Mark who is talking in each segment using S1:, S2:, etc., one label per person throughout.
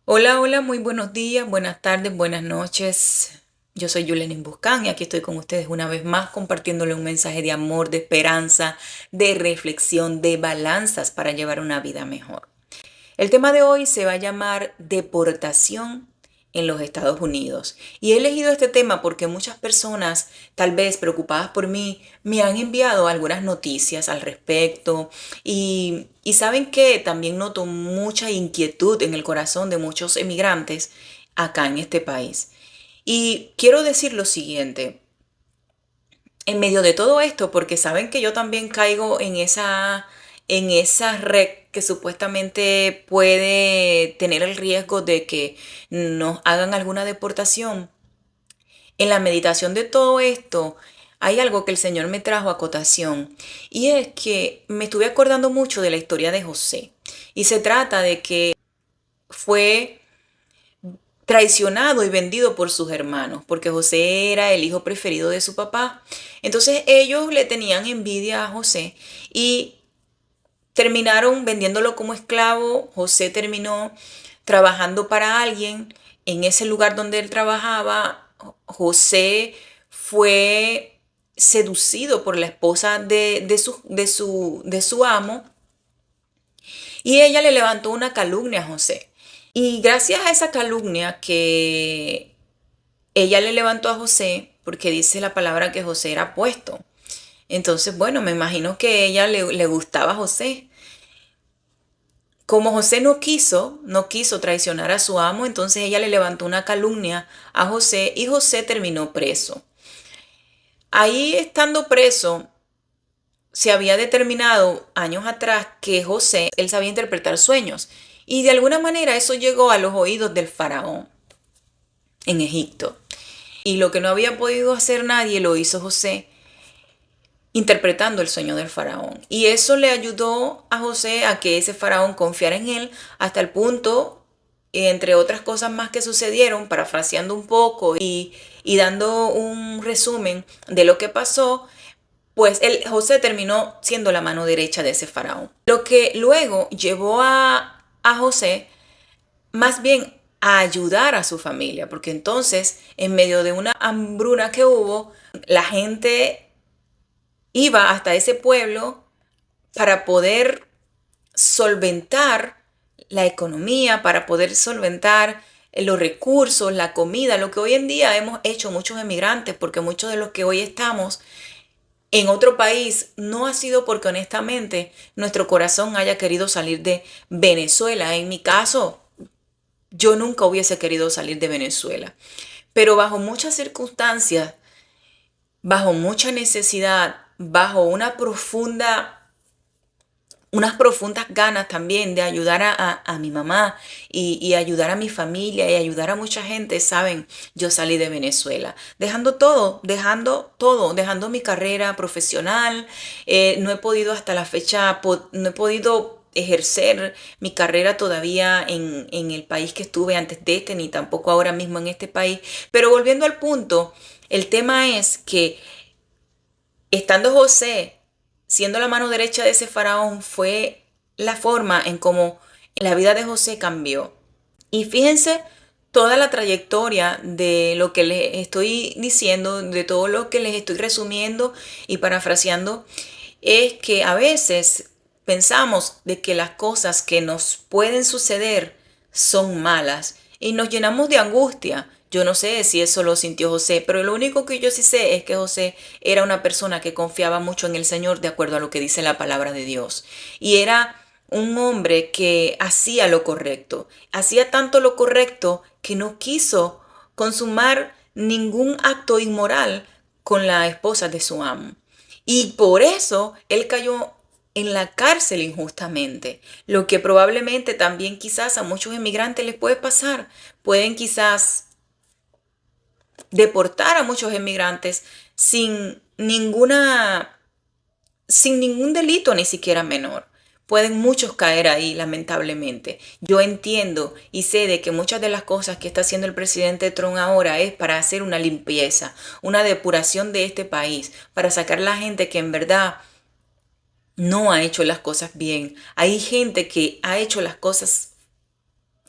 S1: Hola, hola, muy buenos días, buenas tardes, buenas noches. Yo soy Yulenin Buscán y aquí estoy con ustedes una vez más compartiéndole un mensaje de amor, de esperanza, de reflexión, de balanzas para llevar una vida mejor. El tema de hoy se va a llamar deportación en los Estados Unidos. Y he elegido este tema porque muchas personas, tal vez preocupadas por mí, me han enviado algunas noticias al respecto. Y saben que también noto mucha inquietud en el corazón de muchos emigrantes acá en este país. Y quiero decir lo siguiente, en medio de todo esto, porque saben que yo también caigo en esa red que supuestamente puede tener el riesgo de que nos hagan alguna deportación. En la meditación de todo esto, hay algo que el Señor me trajo a cotación, y es que me estuve acordando mucho de la historia de José. Y se trata de que fue traicionado y vendido por sus hermanos, porque José era el hijo preferido de su papá. Entonces ellos le tenían envidia a José y terminaron vendiéndolo como esclavo. José terminó trabajando para alguien. En ese lugar donde él trabajaba, José fue seducido por la esposa de su amo, y ella le levantó una calumnia a José. Y gracias a esa calumnia que ella le levantó a José, porque dice la palabra que José era apuesto. Entonces, bueno, me imagino que ella le gustaba a José. Como José no quiso traicionar a su amo, entonces ella le levantó una calumnia a José y José terminó preso. Ahí estando preso, se había determinado años atrás que José, él sabía interpretar sueños. Y de alguna manera eso llegó a los oídos del faraón en Egipto. Y lo que no había podido hacer nadie lo hizo José, interpretando el sueño del faraón. Y eso le ayudó a José a que ese faraón confiara en él hasta el punto, entre otras cosas más que sucedieron, parafraseando un poco y dando un resumen de lo que pasó, pues José terminó siendo la mano derecha de ese faraón. Lo que luego llevó a José más bien a ayudar a su familia, porque entonces en medio de una hambruna que hubo, la gente iba hasta ese pueblo para poder solventar la economía, para poder solventar los recursos, la comida, lo que hoy en día hemos hecho muchos emigrantes, porque muchos de los que hoy estamos en otro país no ha sido porque honestamente nuestro corazón haya querido salir de Venezuela. En mi caso, yo nunca hubiese querido salir de Venezuela, pero bajo muchas circunstancias, bajo mucha necesidad, bajo unas profundas ganas también de ayudar a mi mamá y ayudar a mi familia y ayudar a mucha gente, saben, yo salí de Venezuela, dejando mi carrera profesional. No he podido hasta la fecha, no he podido ejercer mi carrera todavía en el país que estuve antes de este, ni tampoco ahora mismo en este país. Pero volviendo al punto, el tema es que estando José, siendo la mano derecha de ese faraón, fue la forma en cómo la vida de José cambió. Y fíjense toda la trayectoria de lo que les estoy diciendo, de todo lo que les estoy resumiendo y parafraseando, es que a veces pensamos de que las cosas que nos pueden suceder son malas y nos llenamos de angustia. Yo no sé si eso lo sintió José, pero lo único que yo sí sé es que José era una persona que confiaba mucho en el Señor de acuerdo a lo que dice la palabra de Dios. Y era un hombre que hacía lo correcto. Hacía tanto lo correcto que no quiso consumar ningún acto inmoral con la esposa de su amo. Y por eso él cayó en la cárcel injustamente, lo que probablemente también quizás a muchos inmigrantes les puede pasar. Pueden quizás deportar a muchos inmigrantes sin ningún delito, ni siquiera menor. Pueden muchos caer ahí, lamentablemente. Yo entiendo y sé de que muchas de las cosas que está haciendo el presidente Trump ahora es para hacer una limpieza, una depuración de este país, para sacar la gente que en verdad no ha hecho las cosas bien. Hay gente que ha hecho las cosas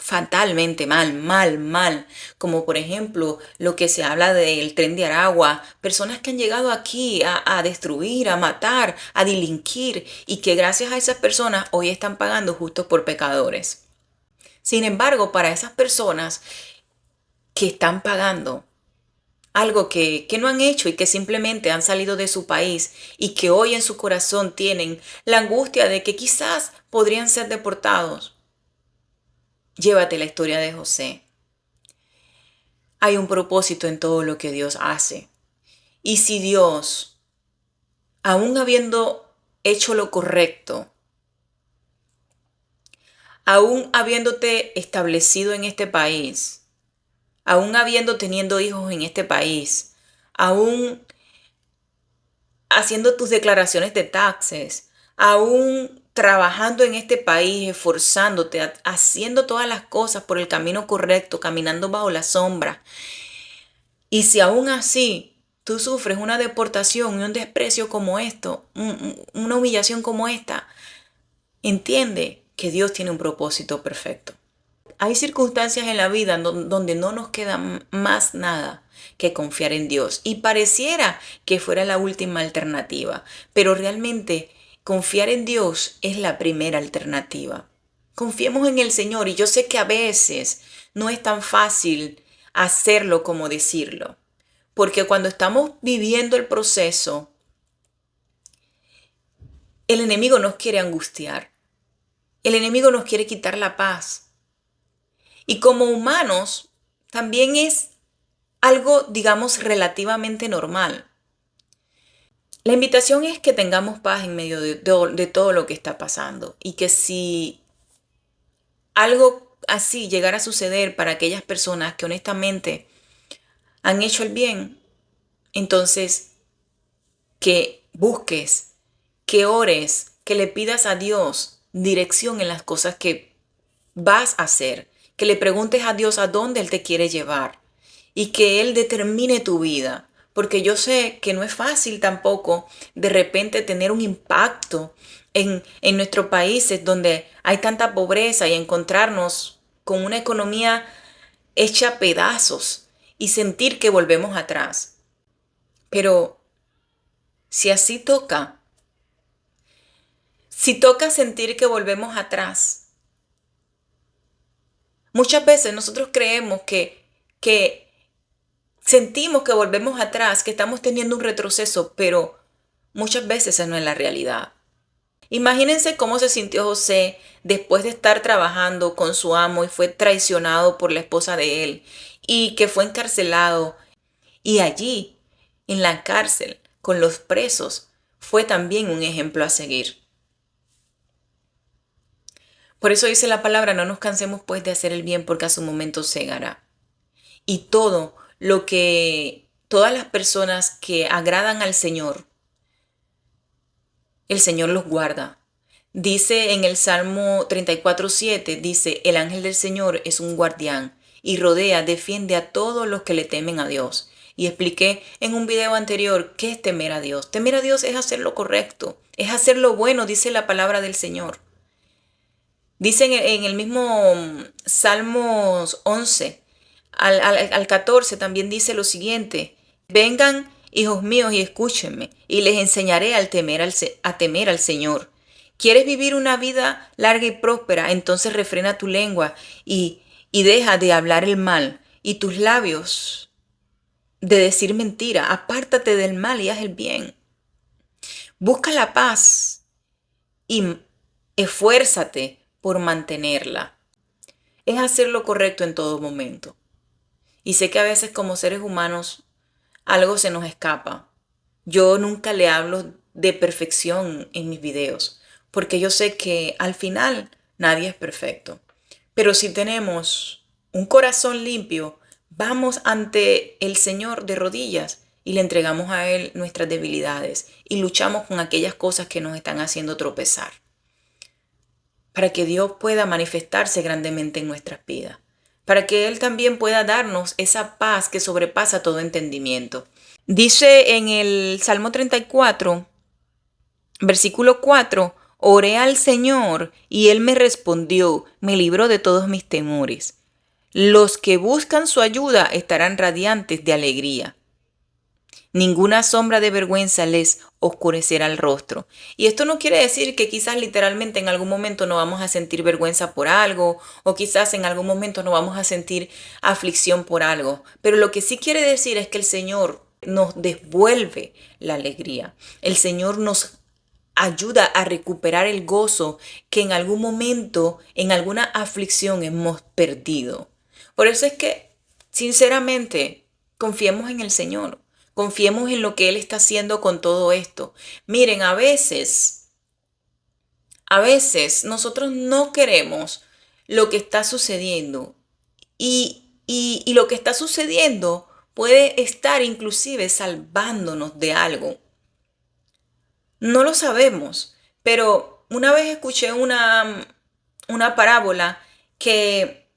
S1: fatalmente mal, mal, mal, como por ejemplo lo que se habla del Tren de Aragua, personas que han llegado aquí a destruir, a matar, a delinquir y que gracias a esas personas hoy están pagando justos por pecadores. Sin embargo, para esas personas que están pagando algo que no han hecho y que simplemente han salido de su país y que hoy en su corazón tienen la angustia de que quizás podrían ser deportados, llévate la historia de José. Hay un propósito en todo lo que Dios hace. Y si Dios, aún habiendo hecho lo correcto, aún habiéndote establecido en este país, aún habiendo teniendo hijos en este país, aún haciendo tus declaraciones de taxes, aún trabajando en este país, esforzándote, haciendo todas las cosas por el camino correcto, caminando bajo la sombra. Y si aún así tú sufres una deportación y un desprecio como esto, una humillación como esta, entiende que Dios tiene un propósito perfecto. Hay circunstancias en la vida donde no nos queda más nada que confiar en Dios. Y pareciera que fuera la última alternativa, pero realmente confiar en Dios es la primera alternativa. Confiemos en el Señor y yo sé que a veces no es tan fácil hacerlo como decirlo, porque cuando estamos viviendo el proceso, el enemigo nos quiere angustiar, el enemigo nos quiere quitar la paz. Y como humanos, también es algo, digamos, relativamente normal. La invitación es que tengamos paz en medio de todo lo que está pasando y que si algo así llegara a suceder para aquellas personas que honestamente han hecho el bien, entonces que busques, que ores, que le pidas a Dios dirección en las cosas que vas a hacer, que le preguntes a Dios a dónde Él te quiere llevar y que Él determine tu vida. Porque yo sé que no es fácil tampoco de repente tener un impacto en nuestros países donde hay tanta pobreza y encontrarnos con una economía hecha a pedazos y sentir que volvemos atrás. Pero si así toca, si toca sentir que volvemos atrás, muchas veces nosotros creemos que sentimos que volvemos atrás, que estamos teniendo un retroceso, pero muchas veces esa no es la realidad. Imagínense cómo se sintió José después de estar trabajando con su amo y fue traicionado por la esposa de él y que fue encarcelado. Y allí, en la cárcel, con los presos, fue también un ejemplo a seguir. Por eso dice la palabra, no nos cansemos pues de hacer el bien porque a su momento segará. Y todas las personas que agradan al Señor, el Señor los guarda. Dice en el Salmo 34:7, dice, el ángel del Señor es un guardián y rodea, defiende a todos los que le temen a Dios. Y expliqué en un video anterior qué es temer a Dios. Temer a Dios es hacer lo correcto, es hacer lo bueno, dice la palabra del Señor. Dice en el mismo Salmos 11, al 14 también dice lo siguiente, vengan hijos míos y escúchenme y les enseñaré a temer al Señor. ¿Quieres vivir una vida larga y próspera? Entonces refrena tu lengua y deja de hablar el mal y tus labios de decir mentira. Apártate del mal y haz el bien. Busca la paz y esfuérzate por mantenerla. Es hacer lo correcto en todo momento. Y sé que a veces como seres humanos algo se nos escapa. Yo nunca le hablo de perfección en mis videos, porque yo sé que al final nadie es perfecto. Pero si tenemos un corazón limpio, vamos ante el Señor de rodillas y le entregamos a Él nuestras debilidades y luchamos con aquellas cosas que nos están haciendo tropezar, para que Dios pueda manifestarse grandemente en nuestras vidas, para que Él también pueda darnos esa paz que sobrepasa todo entendimiento. Dice en el Salmo 34, versículo 4, Oré al Señor y Él me respondió, me libró de todos mis temores. Los que buscan su ayuda estarán radiantes de alegría. Ninguna sombra de vergüenza les oscurecerá el rostro. Y esto no quiere decir que quizás literalmente en algún momento no vamos a sentir vergüenza por algo, o quizás en algún momento no vamos a sentir aflicción por algo. Pero lo que sí quiere decir es que el Señor nos devuelve la alegría. El Señor nos ayuda a recuperar el gozo que en algún momento, en alguna aflicción hemos perdido. Por eso es que, sinceramente, confiemos en el Señor. Confiemos en lo que Él está haciendo con todo esto. Miren, a veces nosotros no queremos lo que está sucediendo. Y lo que está sucediendo puede estar inclusive salvándonos de algo. No lo sabemos, pero una vez escuché una parábola que,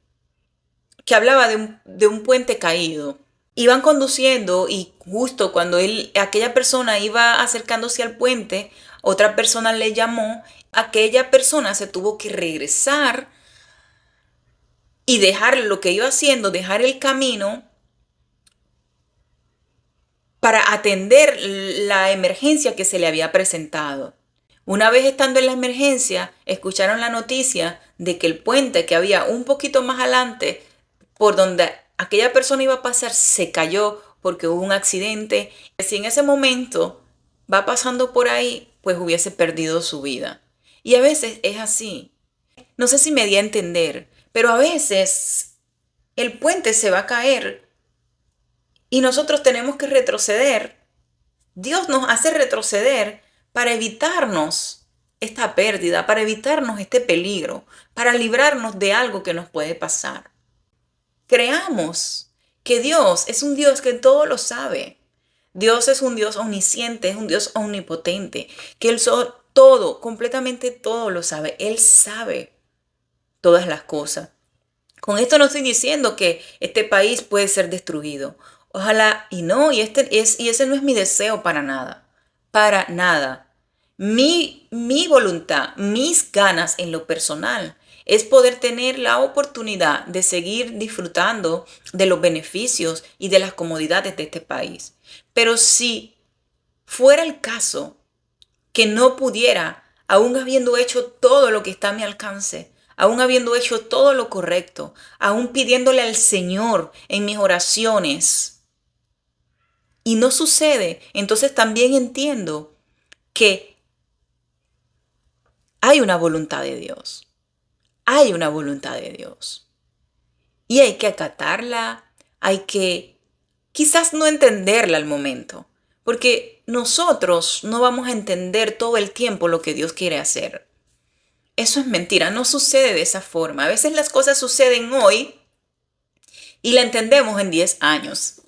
S1: que hablaba de un puente caído. Iban conduciendo y justo cuando aquella persona iba acercándose al puente, otra persona le llamó, aquella persona se tuvo que regresar y dejar lo que iba haciendo, dejar el camino para atender la emergencia que se le había presentado. Una vez estando en la emergencia, escucharon la noticia de que el puente que había un poquito más adelante, por donde aquella persona iba a pasar, se cayó porque hubo un accidente. Si en ese momento va pasando por ahí, pues hubiese perdido su vida. Y a veces es así. No sé si me di a entender, pero a veces el puente se va a caer y nosotros tenemos que retroceder. Dios nos hace retroceder para evitarnos esta pérdida, para evitarnos este peligro, para librarnos de algo que nos puede pasar. Creamos que Dios es un Dios que todo lo sabe. Dios es un Dios omnisciente, es un Dios omnipotente, que Él todo, completamente todo lo sabe. Él sabe todas las cosas. Con esto no estoy diciendo que este país puede ser destruido. Ojalá y no, y ese no es mi deseo para nada. Para nada. Mi voluntad, mis ganas en lo personal es poder tener la oportunidad de seguir disfrutando de los beneficios y de las comodidades de este país. Pero si fuera el caso que no pudiera, aún habiendo hecho todo lo que está a mi alcance, aún habiendo hecho todo lo correcto, aún pidiéndole al Señor en mis oraciones, y no sucede, entonces también entiendo que hay una voluntad de Dios. Hay una voluntad de Dios. Y hay que acatarla, hay que quizás no entenderla al momento, porque nosotros no vamos a entender todo el tiempo lo que Dios quiere hacer. Eso es mentira, no sucede de esa forma. A veces las cosas suceden hoy y la entendemos en 10 años.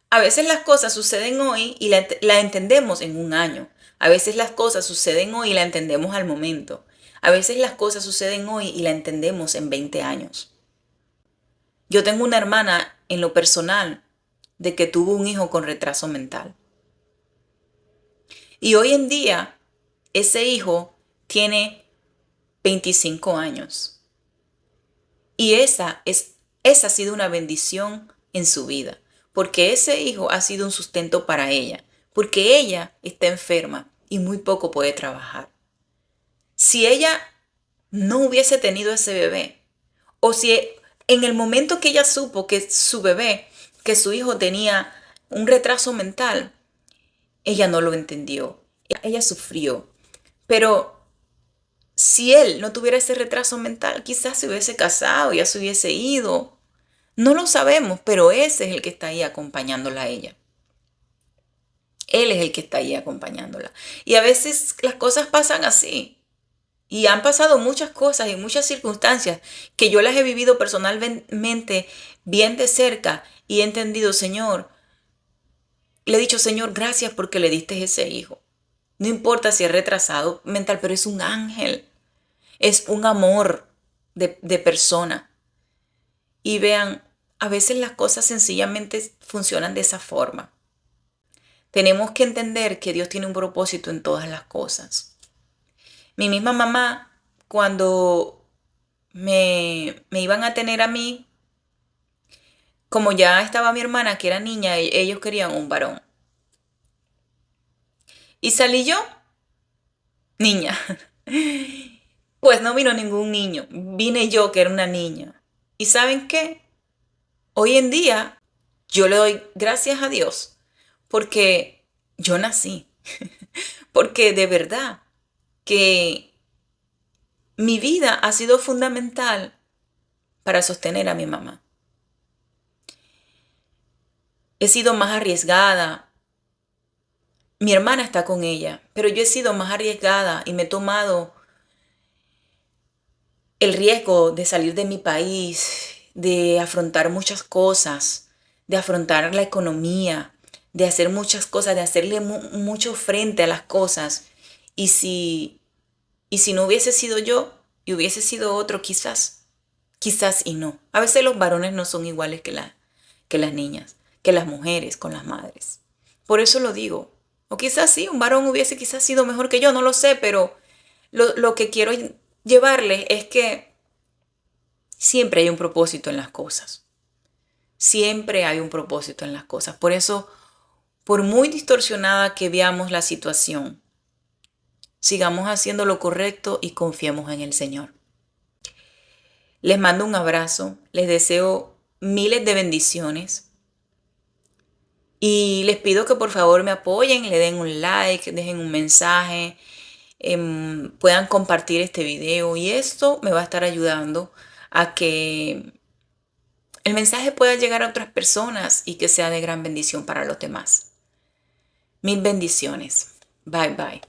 S1: A veces las cosas suceden hoy y la entendemos en un año. A veces las cosas suceden hoy y la entendemos al momento. A veces las cosas suceden hoy y la entendemos en 20 años. Yo tengo una hermana en lo personal de que tuvo un hijo con retraso mental. Y hoy en día ese hijo tiene 25 años. Y esa ha sido una bendición en su vida, porque ese hijo ha sido un sustento para ella, porque ella está enferma y muy poco puede trabajar. Si ella no hubiese tenido ese bebé, o si en el momento que ella supo que su bebé, que su hijo tenía un retraso mental, ella no lo entendió, ella sufrió. Pero si él no tuviera ese retraso mental, quizás se hubiese casado, ya se hubiese ido. No lo sabemos, pero ese es el que está ahí acompañándola a ella. Él es el que está ahí acompañándola. Y a veces las cosas pasan así. Y han pasado muchas cosas y muchas circunstancias que yo las he vivido personalmente bien de cerca y he entendido, Señor, le he dicho, Señor, gracias porque le diste ese hijo. No importa si es retrasado mental, pero es un ángel. Es un amor de persona. Y vean, a veces las cosas sencillamente funcionan de esa forma. Tenemos que entender que Dios tiene un propósito en todas las cosas. Mi misma mamá, cuando me iban a tener a mí, como ya estaba mi hermana, que era niña, ellos querían un varón. Y salí yo, niña. Pues no vino ningún niño, vine yo, que era una niña. ¿Y saben qué? Hoy en día yo le doy gracias a Dios porque yo nací, porque de verdad que mi vida ha sido fundamental para sostener a mi mamá. He sido más arriesgada. Mi hermana está con ella, pero yo he sido más arriesgada y me he tomado el riesgo de salir de mi país, de afrontar muchas cosas, de afrontar la economía, de hacer muchas cosas, de hacerle mucho frente a las cosas. Y si, y si no hubiese sido yo y hubiese sido otro, quizás y no. A veces los varones no son iguales que las niñas, que las mujeres con las madres. Por eso lo digo. O quizás sí, un varón hubiese quizás sido mejor que yo, no lo sé, pero lo que quiero llevarles es que siempre hay un propósito en las cosas. Siempre hay un propósito en las cosas. Por eso, por muy distorsionada que veamos la situación, sigamos haciendo lo correcto y confiemos en el Señor. Les mando un abrazo, les deseo miles de bendiciones y les pido que por favor me apoyen, le den un like, dejen un mensaje, puedan compartir este video y esto me va a estar ayudando a que el mensaje pueda llegar a otras personas y que sea de gran bendición para los demás. Mil bendiciones. Bye bye.